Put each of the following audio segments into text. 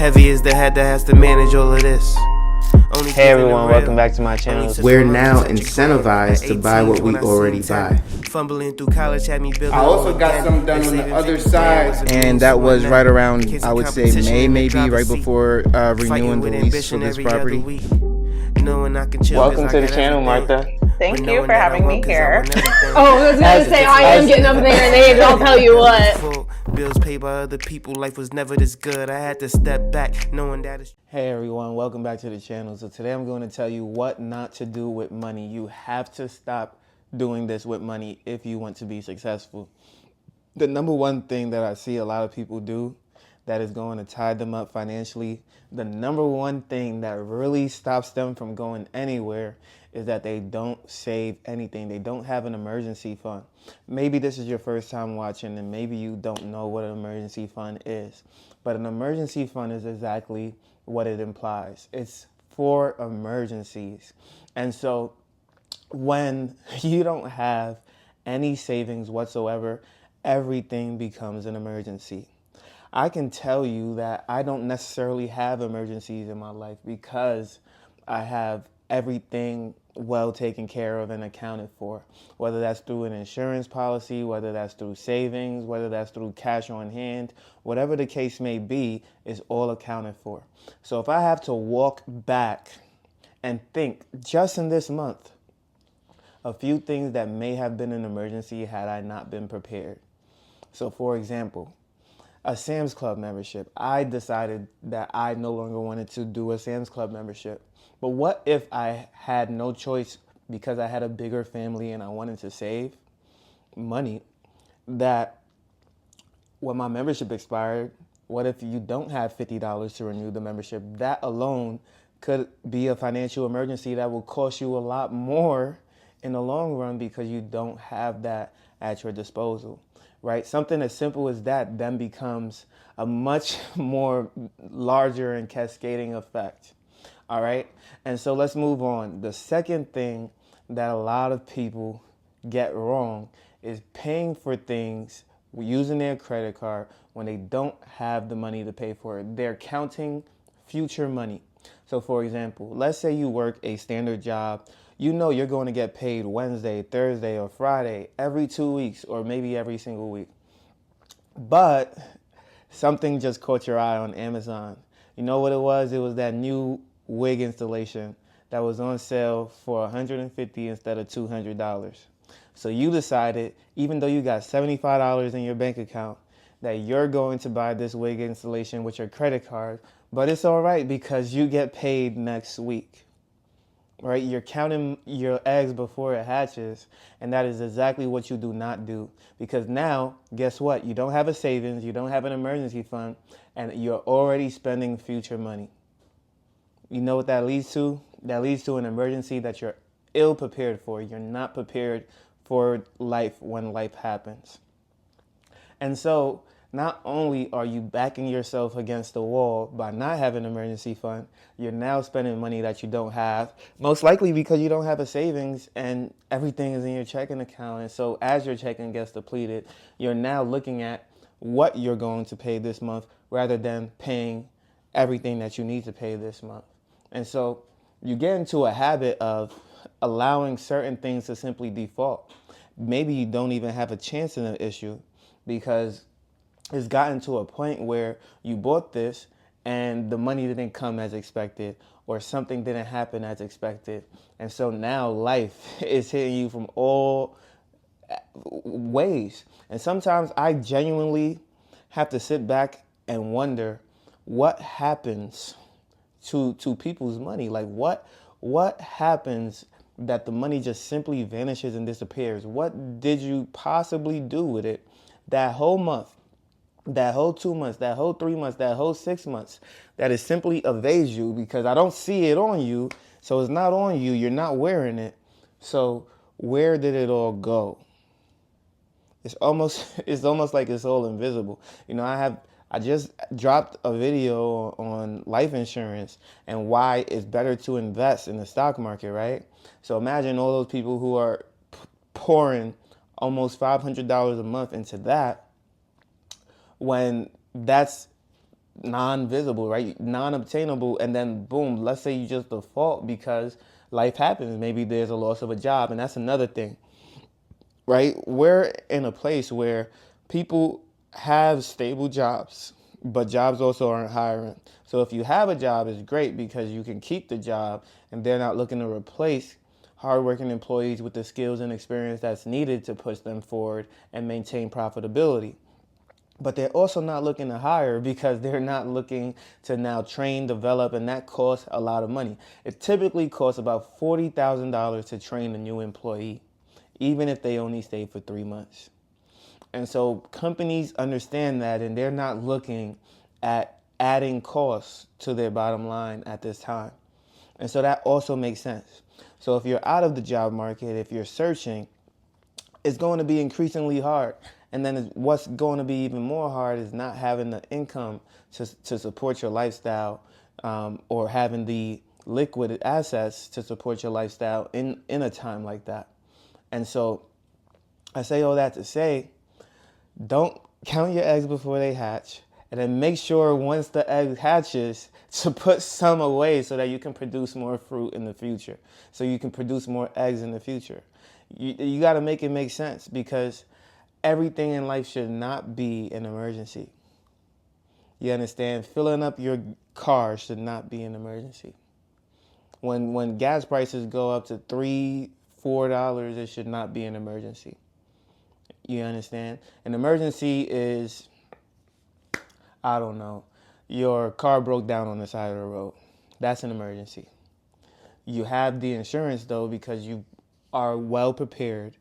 Heavy is the head that has to manage all of this. Hey everyone, welcome back to my channel. We're now incentivized to buy what we already buy. Fumbling through college had me building. I also got some done on the other side. And that was right around, I would say, May, maybe right before renewing the lease for this property. Welcome to the channel, Martha. Thank you for having me here. Oh, I was going to say, I am getting up in their names, I'll tell you what. Bills paid by other people, life was never this good. I had to step back, knowing that it's... Hey everyone, welcome back to the channel. So today I'm going to tell you what not to do with money. You have to stop doing this with money if you want to be successful. The number one thing that I see a lot of people do that is going to tie them up financially, the number one thing that really stops them from going anywhere is that they don't save anything. They don't have an emergency fund. Maybe this is your first time watching and maybe you don't know what an emergency fund is. But an emergency fund is exactly what it implies. It's for emergencies. And so when you don't have any savings whatsoever, everything becomes an emergency. I can tell you that I don't necessarily have emergencies in my life because I have everything well taken care of and accounted for, whether that's through an insurance policy, whether that's through savings, whether that's through cash on hand, whatever the case may be, is all accounted for. So if I have to walk back and think just in this month, a few things that may have been an emergency had I not been prepared. So for example, a Sam's Club membership. I decided that I no longer wanted to do a Sam's Club membership. But what if I had no choice because I had a bigger family and I wanted to save money, that when my membership expired, what if you don't have $50 to renew the membership? That alone could be a financial emergency that will cost you a lot more in the long run because you don't have that at your disposal, right? Something as simple as that then becomes a much more larger and cascading effect. All right. And so let's move on. The second thing that a lot of people get wrong is paying for things using their credit card when they don't have the money to pay for it. They're counting future money. So for example, let's say you work a standard job. You know you're going to get paid Wednesday, Thursday, or Friday every 2 weeks, or maybe every single week. But something just caught your eye on Amazon. You know what it was? It was that new wig installation that was on sale for $150 instead of $200. So you decided, even though you got $75 in your bank account, that you're going to buy this wig installation with your credit card, but it's all right because you get paid next week, right? You're counting your eggs before it hatches, and that is exactly what you do not do, because now, guess what? You don't have a savings, you don't have an emergency fund, and you're already spending future money. You know what that leads to? That leads to an emergency that you're ill prepared for. You're not prepared for life when life happens. And so not only are you backing yourself against the wall by not having an emergency fund, you're now spending money that you don't have, most likely because you don't have a savings and everything is in your checking account. And so as your checking gets depleted, you're now looking at what you're going to pay this month rather than paying everything that you need to pay this month. And so you get into a habit of allowing certain things to simply default. Maybe you don't even have a chance in the issue because it's gotten to a point where you bought this and the money didn't come as expected or something didn't happen as expected. And so now life is hitting you from all ways. And sometimes I genuinely have to sit back and wonder what happens to people's money. Like what happens that the money just simply vanishes and disappears? What did you possibly do with it that whole month, that whole 2 months, that whole 3 months, that whole 6 months, that is simply evades you because I don't see it on you, so it's not on you, you're not wearing it. So where did it all go? It's almost like it's all invisible. You know, I just dropped a video on life insurance and why it's better to invest in the stock market, right? So imagine all those people who are pouring almost $500 a month into that when that's non-visible, right? Non-obtainable, and then boom, let's say you just default because life happens. Maybe there's a loss of a job, and that's another thing, right? We're in a place where people have stable jobs, but jobs also aren't hiring. So if you have a job, it's great because you can keep the job and they're not looking to replace hardworking employees with the skills and experience that's needed to push them forward and maintain profitability. But they're also not looking to hire because they're not looking to now train, develop, and that costs a lot of money. It typically costs about $40,000 to train a new employee, even if they only stay for 3 months. And so companies understand that, and they're not looking at adding costs to their bottom line at this time. And so that also makes sense. So if you're out of the job market, if you're searching, it's going to be increasingly hard. And then what's going to be even more hard is not having the income to support your lifestyle, or having the liquid assets to support your lifestyle in a time like that. And so I say all that to say, don't count your eggs before they hatch. And then make sure once the egg hatches to put some away so that you can produce more fruit in the future. So you can produce more eggs in the future. You got to make it make sense, because everything in life should not be an emergency. You understand? Filling up your car should not be an emergency. When gas prices go up to $3, $4, it should not be an emergency. You understand? An emergency is, I don't know, your car broke down on the side of the road. That's an emergency. You have the insurance though because you are well prepared,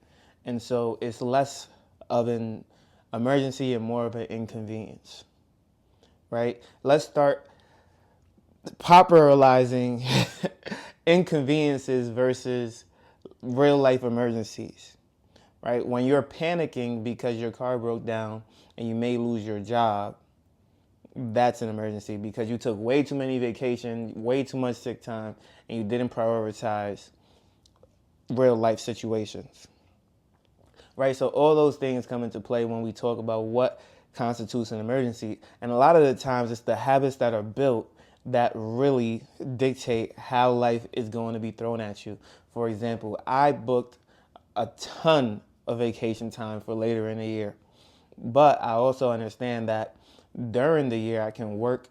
and so it's less of an emergency and more of an inconvenience, right? Let's start popularizing inconveniences versus real life emergencies, right? When you're panicking because your car broke down and you may lose your job, that's an emergency because you took way too many vacations, way too much sick time, and you didn't prioritize real life situations, right? So all those things come into play when we talk about what constitutes an emergency. And a lot of the times it's the habits that are built that really dictate how life is going to be thrown at you. For example, I booked a ton of vacation time for later in the year, but I also understand that during the year I can work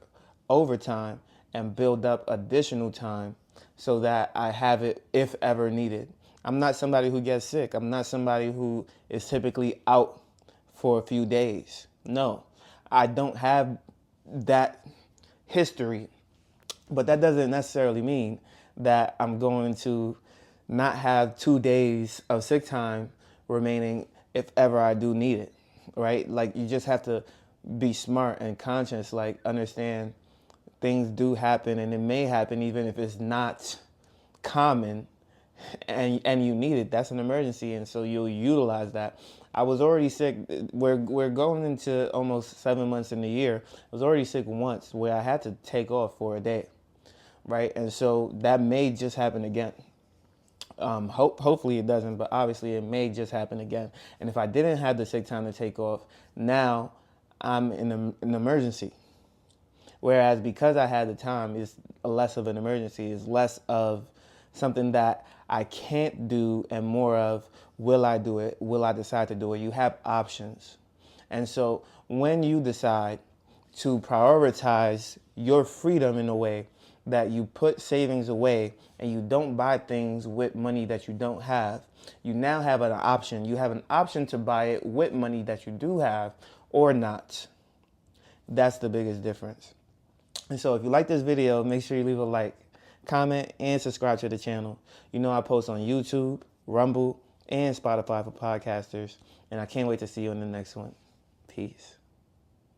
overtime and build up additional time so that I have it if ever needed. I'm not somebody who gets sick. I'm not somebody who is typically out for a few days. No, I don't have that history, but that doesn't necessarily mean that I'm going to not have 2 days of sick time remaining if ever I do need it, right? Like, you just have to be smart and conscious, like understand things do happen, and it may happen even if it's not common and you need it. That's an emergency, and so you'll utilize that. I was already sick. We're going into almost 7 months in the year. I was already sick once where I had to take off for a day, right? And so that may just happen again. Hopefully it doesn't, but obviously it may just happen again. And if I didn't have the sick time to take off, now I'm in an emergency. Whereas because I had the time, it's less of an emergency. It's less of something that I can't do and more of, will I do it? Will I decide to do it? You have options. And so when you decide to prioritize your freedom in a way that you put savings away and you don't buy things with money that you don't have, you now have an option. You have an option to buy it with money that you do have or not. That's the biggest difference. And so if you like this video, make sure you leave a like, comment, and subscribe to the channel. You know I post on YouTube, Rumble, and Spotify for podcasters. And I can't wait to see you in the next one. Peace.